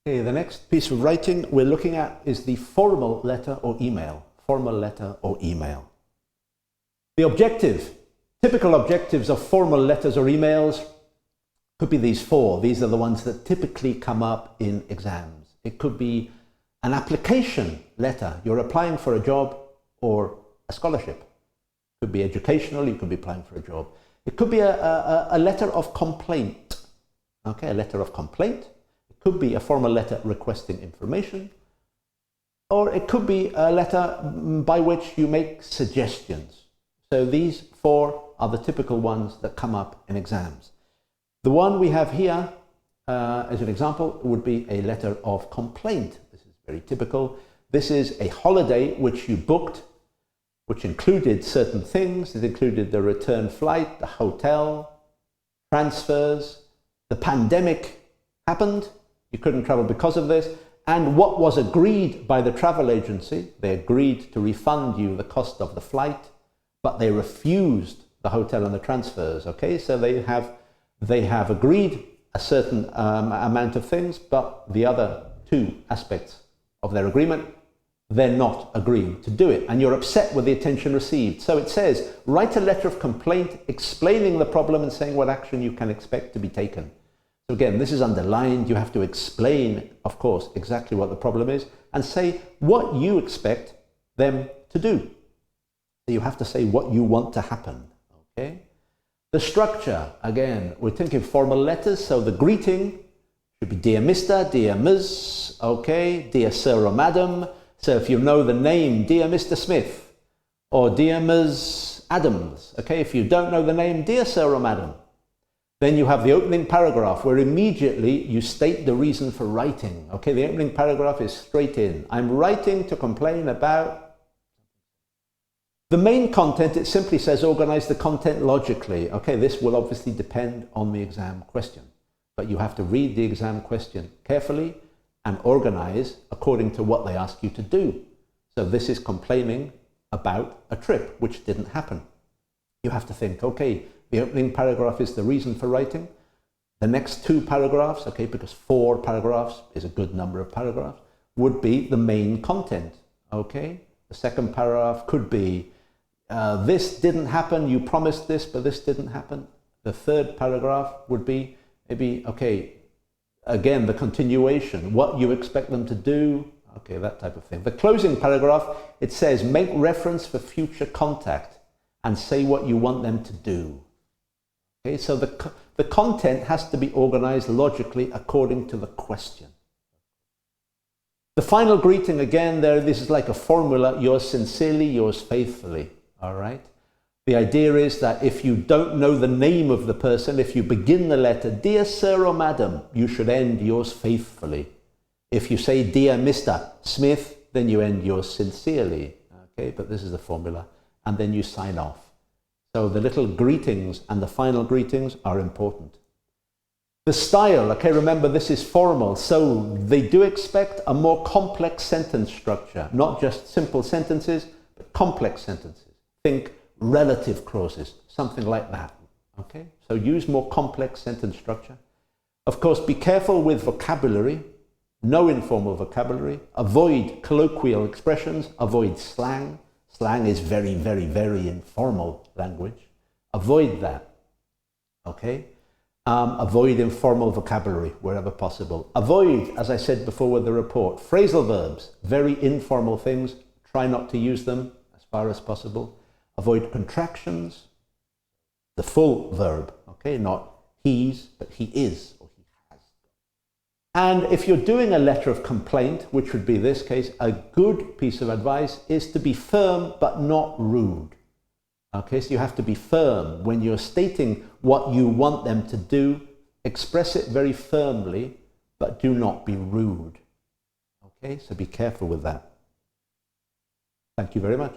Okay, the next piece of writing we're looking at is the formal letter or email. Formal letter or email. The objective, typical objectives of formal letters or emails could be these four. These are the ones that typically come up in exams. It could be an application letter. You're applying for a job or a scholarship. It could be educational, you could be applying for a job. It could be a letter of complaint. Okay, a letter of complaint. It could be a formal letter requesting information. Or it could be a letter by which you make suggestions. So these four are the typical ones that come up in exams. The one we have here as an example would be a letter of complaint. This is very typical. This is a holiday which you booked, which included certain things. It included the return flight, the hotel, transfers. The pandemic happened. You couldn't travel because of this. And what was agreed by the travel agency, they agreed to refund you the cost of the flight, but they refused the hotel and the transfers. Okay, so they have agreed a certain amount of things, but the other two aspects of their agreement, they're not agreeing to do it, and you're upset with the attention received. So it says, write a letter of complaint explaining the problem and saying what action you can expect to be taken. So again, this is underlined. You have to explain, of course, exactly what the problem is and say what you expect them to do. So you have to say what you want to happen. Okay. The structure, again, we're thinking formal letters, so the greeting should be dear Mr., dear Ms., okay, dear Sir or Madam. So if you know the name, dear Mr. Smith, or dear Ms. Adams, okay, if you don't know the name, dear Sir or Madam. Then you have the opening paragraph where immediately you state the reason for writing. Okay, the opening paragraph is straight in. I'm writing to complain about. The main content, it simply says organize the content logically. Okay, this will obviously depend on the exam question, but you have to read the exam question carefully and organize according to what they ask you to do. So this is complaining about a trip which didn't happen. You have to think, okay, the opening paragraph is the reason for writing. The next two paragraphs, okay, because 4 paragraphs is a good number of paragraphs, would be the main content. Okay, the second paragraph could be this didn't happen, you promised this, but this didn't happen. The third paragraph would be maybe, okay, again, the continuation, what you expect them to do, okay, that type of thing. The closing paragraph, it says, make reference for future contact and say what you want them to do. Okay, so the content has to be organized logically according to the question. The final greeting, again, this is like a formula, yours sincerely, yours faithfully. All right. The idea is that if you don't know the name of the person, if you begin the letter, dear Sir or Madam, you should end yours faithfully. If you say, dear Mr. Smith, then you end yours sincerely. Okay, but this is the formula. And then you sign off. So the little greetings and the final greetings are important. The style, okay, remember this is formal, so they do expect a more complex sentence structure, not just simple sentences, but complex sentences. Think relative clauses, something like that, okay? So use more complex sentence structure. Of course, be careful with vocabulary, no informal vocabulary, avoid colloquial expressions, avoid slang. Slang is very, very, very informal language. Avoid that, okay? Avoid informal vocabulary wherever possible. Avoid, as I said before with the report, phrasal verbs, very informal things. Try not to use them as far as possible. Avoid contractions, the full verb, okay? Not he's, but he is or he has. And if you're doing a letter of complaint, which would be this case, a good piece of advice is to be firm but not rude. Okay, so you have to be firm. When you're stating what you want them to do, express it very firmly, but do not be rude. Okay, so be careful with that. Thank you very much.